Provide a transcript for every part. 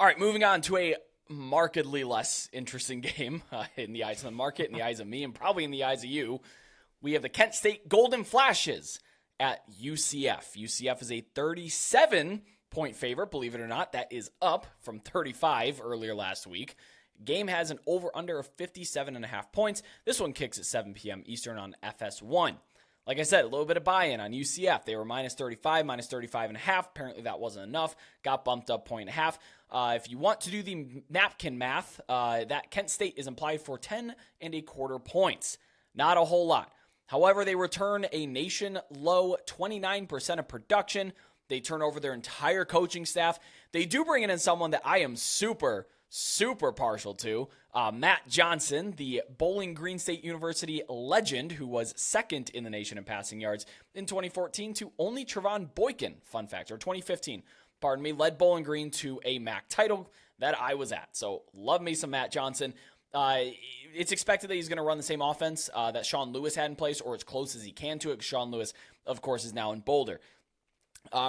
All right, moving on to a markedly less interesting game in the eyes of the market, in the eyes of me, and probably in the eyes of you. We have the Kent State Golden Flashes at UCF. UCF is a 37-point favorite, believe it or not. That is up from 35 earlier last week. Game has an over-under of 57.5 points. This one kicks at 7 p.m. Eastern on FS1. Like I said, a little bit of buy-in on UCF. They were minus 35, minus 35.5. Apparently that wasn't enough. Got bumped up 1.5. If you want to do the napkin math, that Kent State is implied for 10.25 points. Not a whole lot. However, they return a nation-low 29% of production. They turn over their entire coaching staff. They do bring in someone that I am super partial to. Matt Johnson, the Bowling Green State University legend who was second in the nation in passing yards in 2014 to only Trevon Boykin, fun fact, or 2015, pardon me, led Bowling Green to a MAC title that I was at. So love me some Matt Johnson. It's expected that he's going to run the same offense that Sean Lewis had in place, or as close as he can to it, because Sean Lewis, of course, is now in Boulder.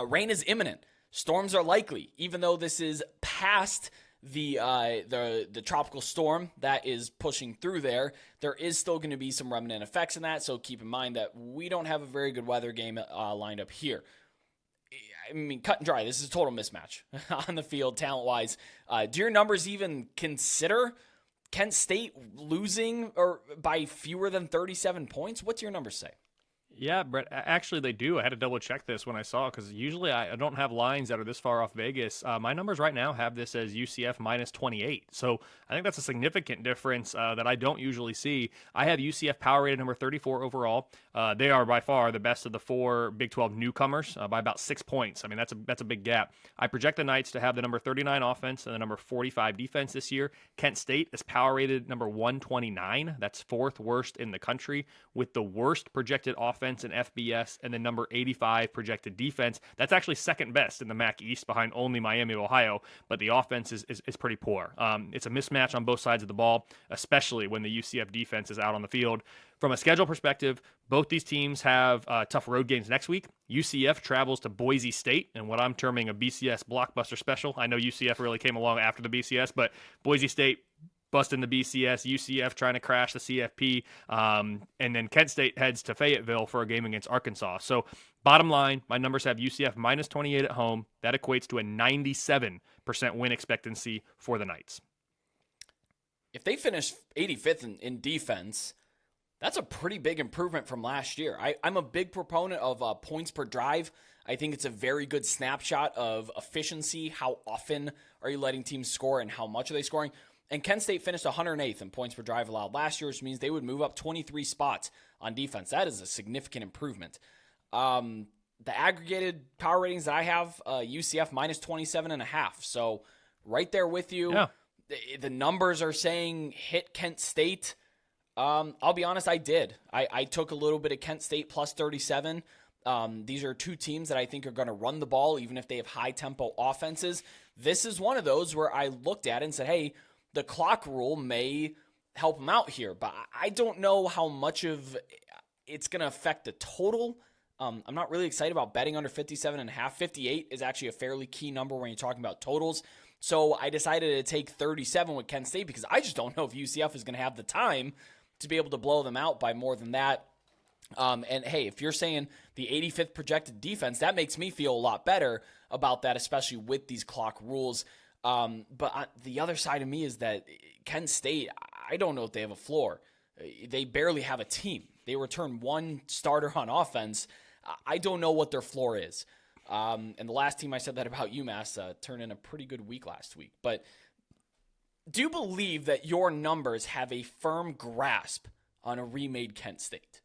Rain is imminent. Storms are likely, even though this is past the tropical storm that is pushing through there. There is still going to be some remnant effects in that, so keep in mind that we don't have a very good weather game lined up here. I mean, cut and dry, this is a total mismatch on the field, talent-wise. Do your numbers even consider Kent State losing or by fewer than 37 points? What's your numbers say? Yeah, Brett, actually they do. I had to double check this when I saw it because usually I don't have lines that are this far off Vegas. My numbers right now have this as UCF minus 28. So I think that's a significant difference that I don't usually see. I have UCF power rated number 34 overall. They are by far the best of the four Big 12 newcomers by about 6 points. I mean, that's a big gap. I project the Knights to have the number 39 offense and the number 45 defense this year. Kent State is power rated number 129. That's fourth worst in the country with the worst projected offense in FBS and the number 85 projected defense. That's actually second best in the MAC East behind only Miami of Ohio, but the offense is pretty poor. It's a mismatch on both sides of the ball, especially when the UCF defense is out on the field. From a schedule perspective, both these teams have tough road games next week. UCF travels to Boise State and what I'm terming a BCS blockbuster special. I know UCF really came along after the BCS, but Boise State busting the BCS, UCF trying to crash the CFP, and then Kent State heads to Fayetteville for a game against Arkansas. So bottom line, my numbers have UCF minus 28 at home. That equates to a 97% win expectancy for the Knights. If they finish 85th in defense, that's a pretty big improvement from last year. I'm a big proponent of points per drive. I think it's a very good snapshot of efficiency. How often are you letting teams score and how much are they scoring? And Kent State finished 108th in points per drive allowed last year, which means they would move up 23 spots on defense. That is a significant improvement. The aggregated power ratings that I have, UCF minus 27.5. So right there with you. Yeah. The numbers are saying hit Kent State. I'll be honest, I did. I took a little bit of Kent State plus 37. These are two teams that I think are going to run the ball, even if they have high-tempo offenses. This is one of those where I looked at it and said, hey, the clock rule may help them out here, but I don't know how much of it's going to affect the total. I'm not really excited about betting under 57.5. 58 is actually a fairly key number when you're talking about totals. So I decided to take 37 with Kent State because I just don't know if UCF is going to have the time to be able to blow them out by more than that. And hey, if you're saying the 85th projected defense, that makes me feel a lot better about that, especially with these clock rules. But the other side of me is that Kent State, I don't know if they have a floor. They barely have a team. They return one starter on offense. I don't know what their floor is. And the last team I said that about UMass turned in a pretty good week last week. But do you believe that your numbers have a firm grasp on a remade Kent State?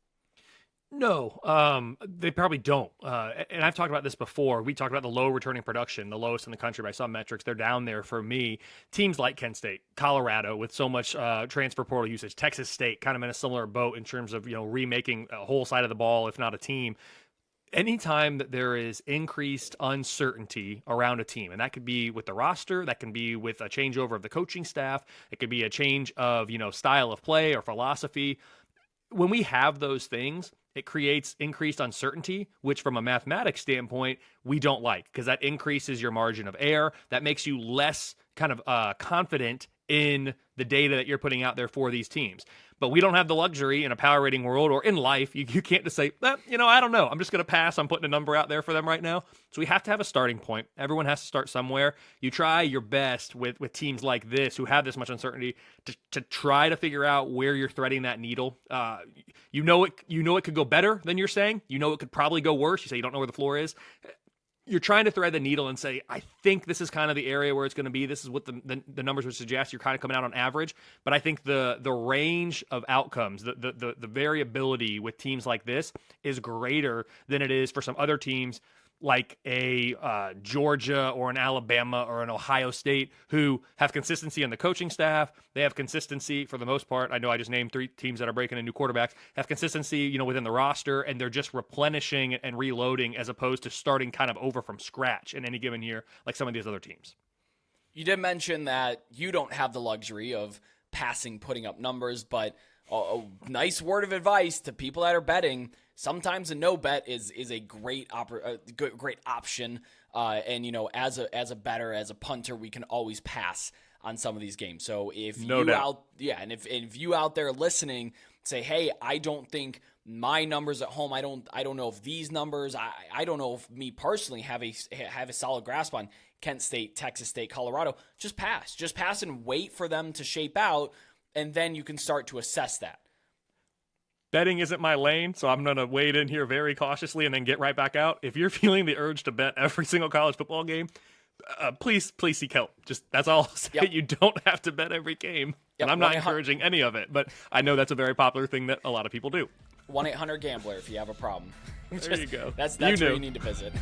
No, they probably don't. And I've talked about this before. We talked about the low returning production, the lowest in the country by some metrics. They're down there for me. Teams like Kent State, Colorado, with so much transfer portal usage, Texas State, kind of in a similar boat in terms of remaking a whole side of the ball, if not a team. Anytime that there is increased uncertainty around a team, and that could be with the roster, that can be with a changeover of the coaching staff, it could be a change of style of play or philosophy. When we have those things, it creates increased uncertainty, which from a mathematics standpoint, we don't like, because that increases your margin of error. That makes you less kind of confident in the data that you're putting out there for these teams. But we don't have the luxury in a power rating world or in life. You can't just say, I don't know. I'm just going to pass. I'm putting a number out there for them right now. So we have to have a starting point. Everyone has to start somewhere. You try your best with teams like this who have this much uncertainty to try to figure out where you're threading that needle. You know it could go better than you're saying. You know it could probably go worse. You say you don't know where the floor is. You're trying to thread the needle and say, I think this is kind of the area where it's going to be. This is what the numbers would suggest. You're kind of coming out on average. But I think the range of outcomes, the variability with teams like this is greater than it is for some other teams like a Georgia or an Alabama or an Ohio State who have consistency on the coaching staff. They have consistency for the most part. I know I just named 3 teams that are breaking in new quarterbacks, have consistency, within the roster, and they're just replenishing and reloading as opposed to starting kind of over from scratch in any given year like some of these other teams. You did mention that you don't have the luxury of passing, putting up numbers, but a nice word of advice to people that are betting: sometimes a no bet is a great option. And as a bettor, as a punter, we can always pass on some of these games. So if you out there listening say, hey, I don't think my numbers at home, I don't know if these numbers, I don't know if me personally have a solid grasp on Kent State, Texas State, Colorado, just pass and wait for them to shape out, and then you can start to assess that. Betting isn't my lane, so I'm going to wade in here very cautiously and then get right back out. If you're feeling the urge to bet every single college football game, please seek help. That's all I'll say. Yep. You don't have to bet every game. Yep. And I'm not encouraging any of it, but I know that's a very popular thing that a lot of people do. 1-800-GAMBLER if you have a problem. There you go. That's where you need to visit.